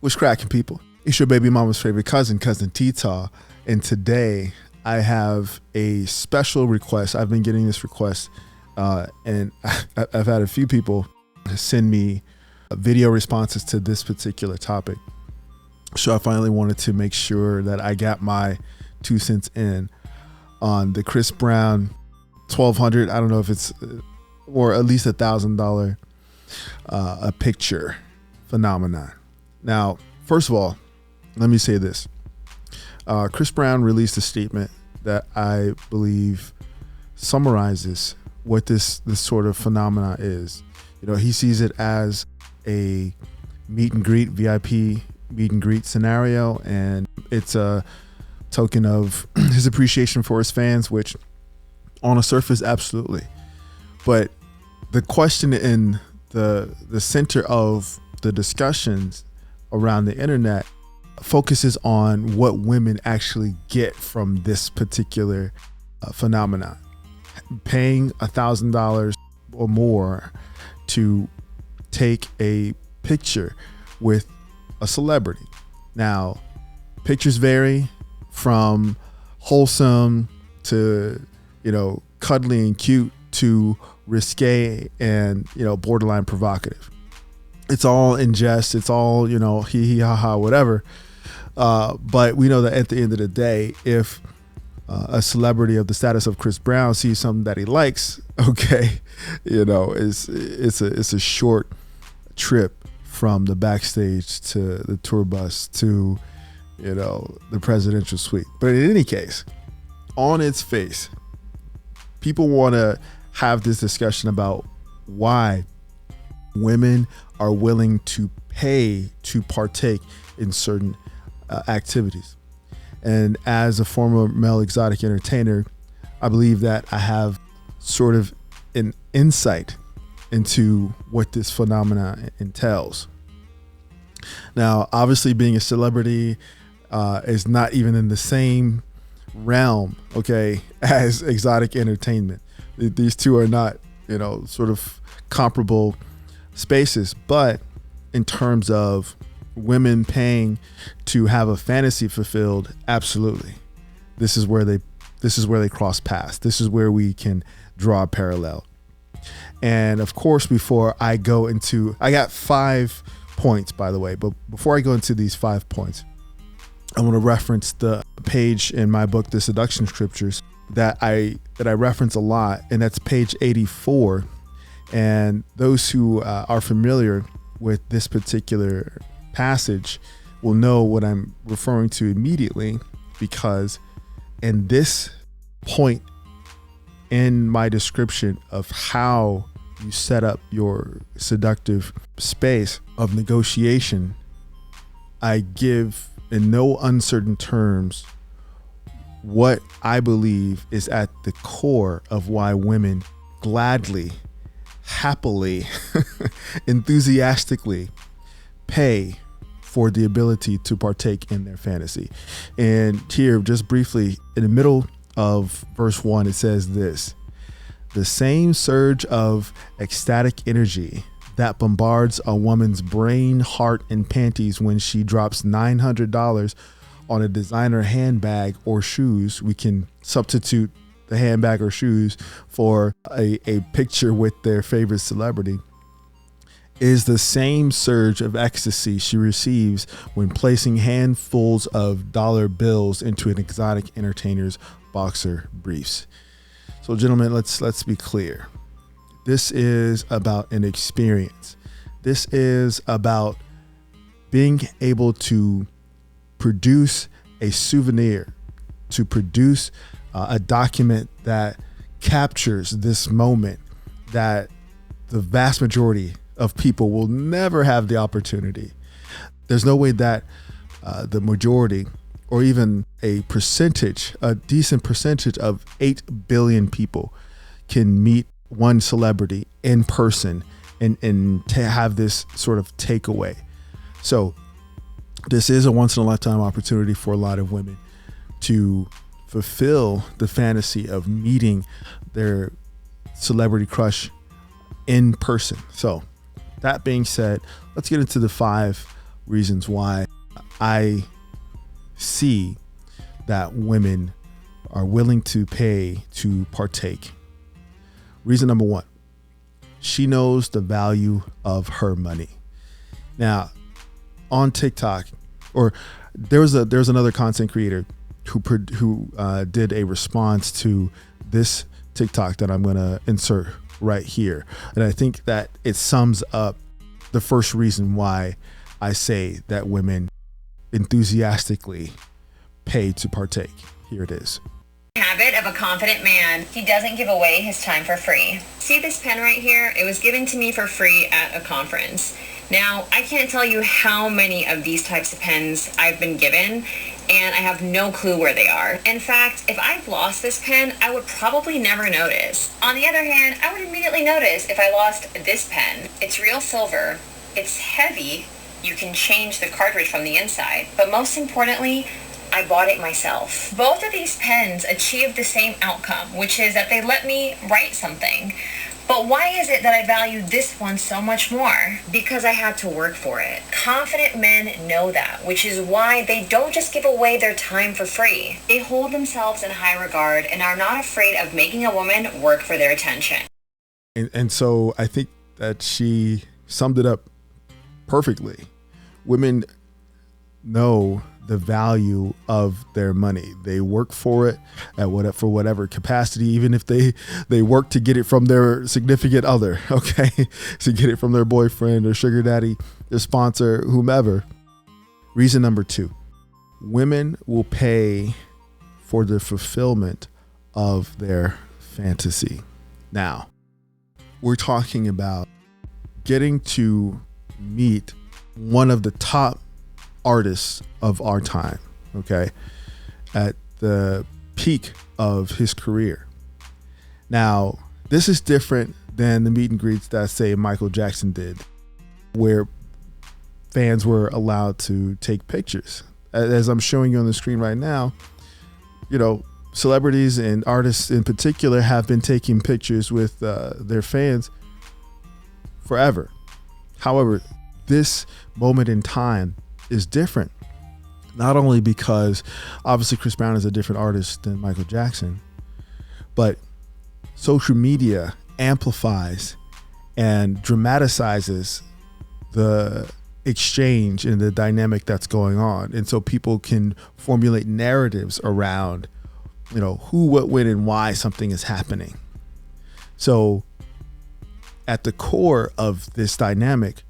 What's cracking, people? It's your baby mama's favorite cousin T-Taw. And today I have a special request. I've been getting this request and I've had a few people send me video responses to this particular topic. So I finally wanted to make sure that I got my 2 cents in on the Chris Brown $1,200. I don't know if it's, or at least $1,000 a picture phenomenon. Now, first of all, let me say this. Chris Brown released a statement that I believe summarizes what this sort of phenomena is. You know, he sees it as a meet and greet, VIP meet and greet scenario, and it's a token of his appreciation for his fans, which on the surface, absolutely. But the question in the center of the discussions around the internet focuses on what women actually get from this particular phenomenon. Paying $1,000 or more to take a picture with a celebrity. Now, pictures vary from wholesome to, cuddly and cute to risque and, borderline provocative. It's all in jest. It's all, hee hee ha ha, whatever. But we know that at the end of the day, if a celebrity of the status of Chris Brown sees something that he likes, okay, it's a short trip from the backstage to the tour bus to, the presidential suite. But in any case, on its face, people want to have this discussion about why women are willing to pay to partake in certain activities. And as a former male exotic entertainer, I believe that I have sort of an insight into what this phenomena entails. Now, obviously being a celebrity is not even in the same realm, okay, as exotic entertainment. These two are not, sort of comparable spaces, but in terms of women paying to have a fantasy fulfilled, absolutely. This is where they cross paths. This is where we can draw a parallel. And of course, before I go into, I got 5 points, by the way, but before I go into these 5 points, I want to reference the page in my book, The Seduction Scriptures, that I reference a lot, and that's page 84. And those who are familiar with this particular passage will know what I'm referring to immediately, because in this point in my description of how you set up your seductive space of negotiation, I give in no uncertain terms what I believe is at the core of why women gladly, happily, enthusiastically pay for the ability to partake in their fantasy. And here, just briefly, in the middle of verse 1, it says this: the same surge of ecstatic energy that bombards a woman's brain, heart, and panties when she drops $900 on a designer handbag or shoes. We can substitute the handbag or shoes for a picture with their favorite celebrity, is the same surge of ecstasy she receives when placing handfuls of dollar bills into an exotic entertainer's boxer briefs. So, gentlemen, let's be clear. This is about an experience. This is about being able to produce a souvenir, to produce a document that captures this moment that the vast majority of people will never have the opportunity. There's no way that the majority, or even a decent percentage of 8 billion people can meet one celebrity in person and to have this sort of takeaway. So this is a once in a lifetime opportunity for a lot of women to fulfill the fantasy of meeting their celebrity crush in person. So that being said, let's get into the 5 reasons why I see that women are willing to pay to partake. Reason number one, she knows the value of her money. Now, on TikTok, or there's another content creator who did a response to this TikTok that I'm going to insert right here. And I think that it sums up the first reason why I say that women enthusiastically pay to partake. Here it is. Habit of a confident man. He doesn't give away his time for free. See this pen right here? It was given to me for free at a conference. Now, I can't tell you how many of these types of pens I've been given, and I have no clue where they are. In fact, if I've lost this pen, I would probably never notice. On the other hand, I would immediately notice if I lost this pen. It's real silver. It's heavy. You can change the cartridge from the inside. But most importantly, I bought it myself. Both of these pens achieve the same outcome, which is that they let me write something. But why is it that I value this one so much more? Because I had to work for it. Confident men know that, which is why they don't just give away their time for free. They hold themselves in high regard and are not afraid of making a woman work for their attention. And so I think that she summed it up perfectly. Women know the value of their money. They work for it for whatever capacity, even if they work to get it from their significant other, okay? To get it from their boyfriend or sugar daddy, their sponsor, whomever. Reason number two, women will pay for the fulfillment of their fantasy. Now, we're talking about getting to meet one of the top artists of our time, okay, at the peak of his career. Now, this is different than the meet and greets that, say, Michael Jackson did, where fans were allowed to take pictures. As I'm showing you on the screen right now, you know, celebrities and artists in particular have been taking pictures with their fans forever. However, this moment in time is different, not only because obviously Chris Brown is a different artist than Michael Jackson, but social media amplifies and dramatizes the exchange and the dynamic that's going on. And so people can formulate narratives around, you know, who, what, when, and why something is happening. So at the core of this dynamic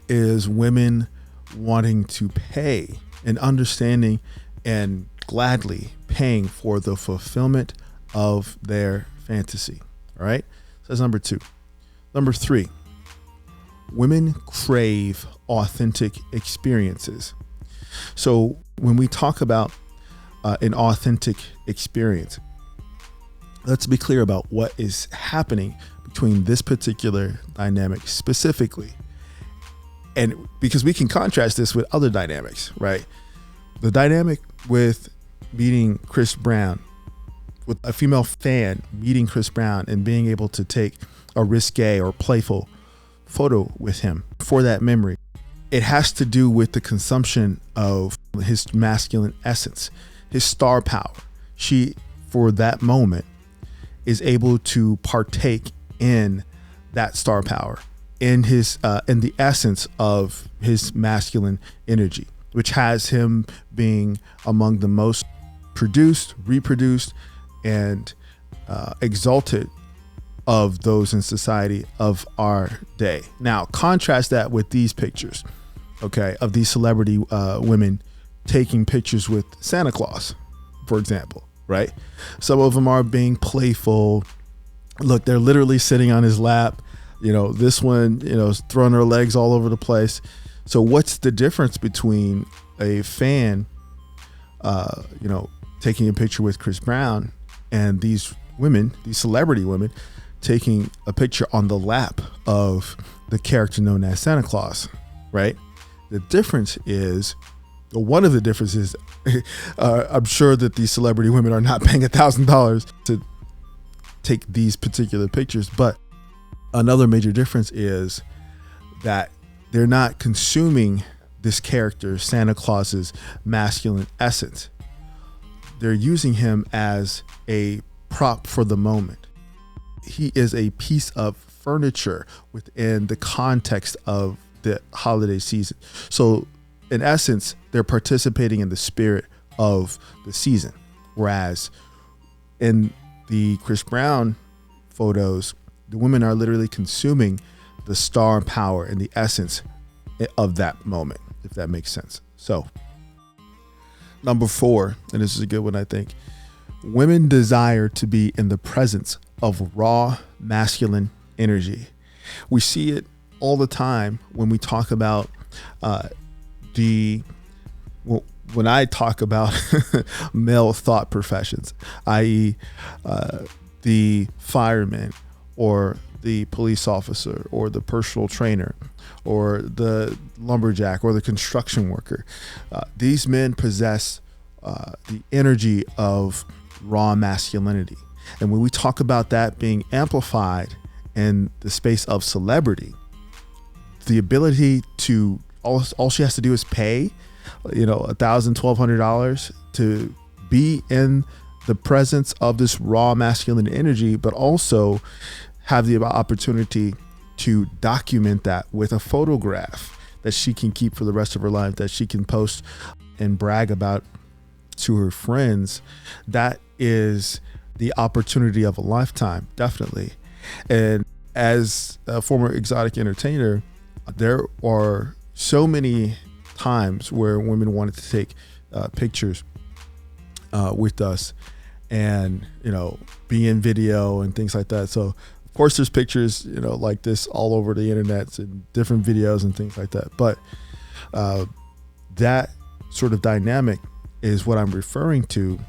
is women wanting to pay and understanding and gladly paying for the fulfillment of their fantasy. All right. So that's number two. Number three, women crave authentic experiences. So when we talk about an authentic experience, let's be clear about what is happening between this particular dynamic specifically. And because we can contrast this with other dynamics, right? The dynamic with meeting Chris Brown, with a female fan meeting Chris Brown and being able to take a risque or playful photo with him for that memory. It has to do with the consumption of his masculine essence, his star power. She, for that moment, is able to partake in that star power, in the essence of his masculine energy, which has him being among the most produced, reproduced, and exalted of those in society of our day. Now, contrast that with these pictures, okay, of these celebrity women taking pictures with Santa Claus, for example, right? Some of them are being playful. Look, they're literally sitting on his lap. You know, this one, you know, is throwing her legs all over the place. So what's the difference between a fan, you know, taking a picture with Chris Brown and these women, these celebrity women, taking a picture on the lap of the character known as Santa Claus, right? The difference is, well, one of the differences, I'm sure that these celebrity women are not paying $1,000 to take these particular pictures, but another major difference is that they're not consuming this character, Santa Claus's masculine essence. They're using him as a prop for the moment. He is a piece of furniture within the context of the holiday season. So in essence, they're participating in the spirit of the season. Whereas in the Chris Brown photos, the women are literally consuming the star power and the essence of that moment, if that makes sense. So number 4, and this is a good one, I think. Women desire to be in the presence of raw masculine energy. We see it all the time when we talk about when I talk about male thought professions, i.e. The fireman or the police officer or the personal trainer or the lumberjack or the construction worker. These men possess the energy of raw masculinity. And when we talk about that being amplified in the space of celebrity, the ability to, all she has to do is pay, $1,000, $1,200 to be in the presence of this raw masculine energy, but also have the opportunity to document that with a photograph that she can keep for the rest of her life, that she can post and brag about to her friends. That is the opportunity of a lifetime, definitely. And as a former exotic entertainer, there are so many times where women wanted to take pictures with us and, be in video and things like that. So of course there's pictures, like this all over the internet and different videos and things like that. But that sort of dynamic is what I'm referring to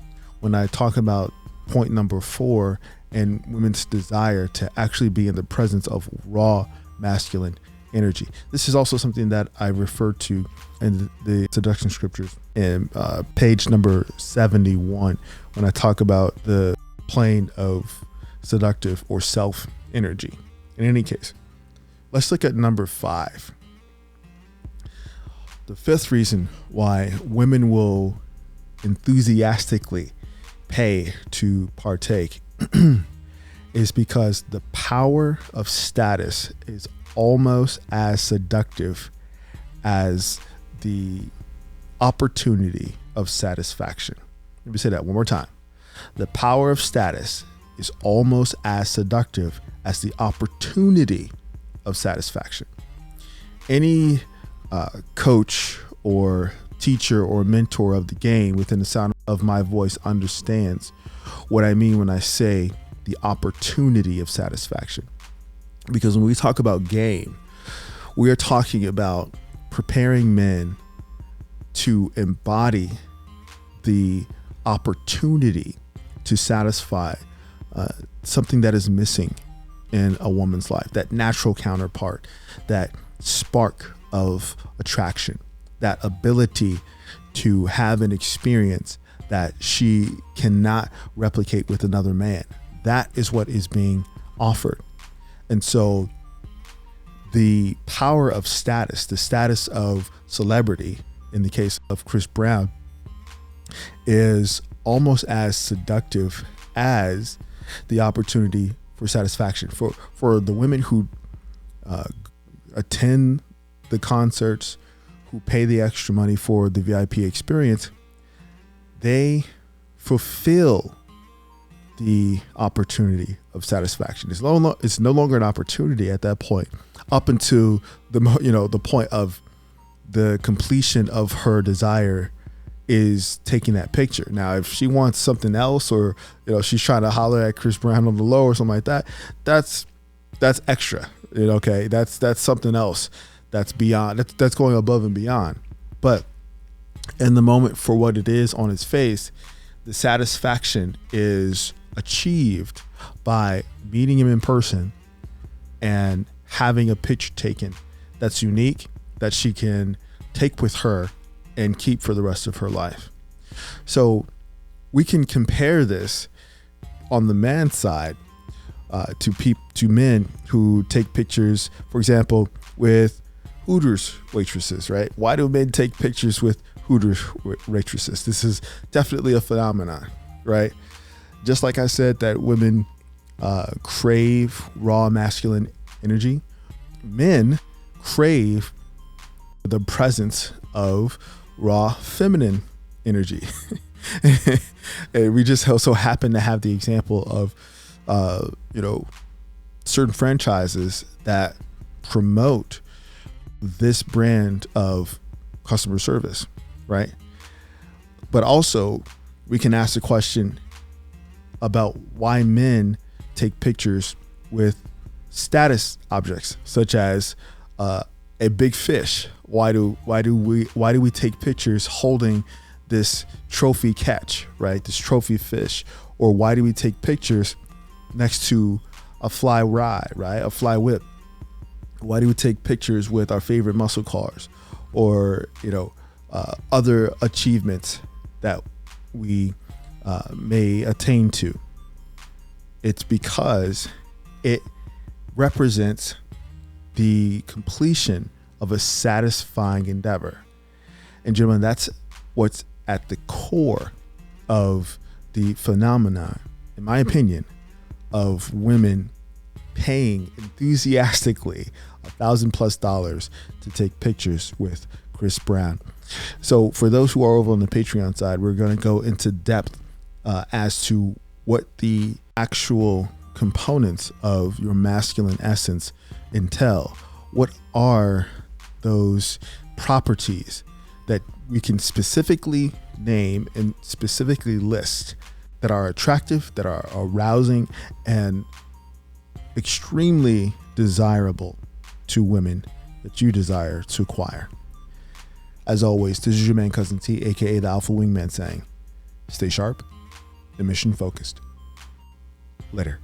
when I talk about point number 4 and women's desire to actually be in the presence of raw masculine energy. This is also something that I refer to in the seduction scriptures in page number 71 when I talk about the plane of seductive or self energy. In any case, let's look at number 5. The 5th reason why women will enthusiastically pay to partake is because the power of status is almost as seductive as the opportunity of satisfaction. Let me say that one more time. The power of status is almost as seductive as the opportunity of satisfaction. Any coach or teacher or mentor of the game within the sound of my voice understands what I mean when I say the opportunity of satisfaction. Because when we talk about game, we are talking about preparing men to embody the opportunity to satisfy something that is missing in a woman's life, that natural counterpart, that spark of attraction, that ability to have an experience that she cannot replicate with another man. That is what is being offered. And so the power of status, the status of celebrity, in the case of Chris Brown, is almost as seductive as the opportunity for satisfaction. For the women who attend the concerts, who pay the extra money for the VIP experience, they fulfill the opportunity of satisfaction. It's no longer an opportunity at that point, up until the point of the completion of her desire is taking that picture. Now, if she wants something else, or she's trying to holler at Chris Brown on the low or something like that, that's extra. Okay, that's something else. That's beyond. That's going above and beyond. But in the moment, for what it is on its face, the satisfaction is achieved by meeting him in person and having a picture taken that's unique, that she can take with her and keep for the rest of her life. So we can compare this on the man side to men who take pictures, for example, with Hooters waitresses, right? Why do men take pictures with Hooters waitresses? This is definitely a phenomenon, right? Just like I said that women crave raw masculine energy, men crave the presence of raw feminine energy. And we just also happen to have the example of, certain franchises that promote this brand of customer service, right? But also we can ask the question about why men take pictures with status objects such as a big fish. Why do we take pictures holding this trophy catch, right? This trophy fish? Or why do we take pictures next to a fly ride, right? A fly whip? Why do we take pictures with our favorite muscle cars or, other achievements that we may attain to? It's because it represents the completion of a satisfying endeavor. And gentlemen, that's what's at the core of the phenomenon, in my opinion, of women paying enthusiastically $1,000+ to take pictures with Chris Brown. So for those who are over on the Patreon side, we're going to go into depth as to what the actual components of your masculine essence entail. What are those properties that we can specifically name and specifically list that are attractive, that are arousing, and extremely desirable to women that you desire to acquire? As always, this is your man, Cousin T, aka the Alpha Wingman, saying, stay sharp and mission focused. Later.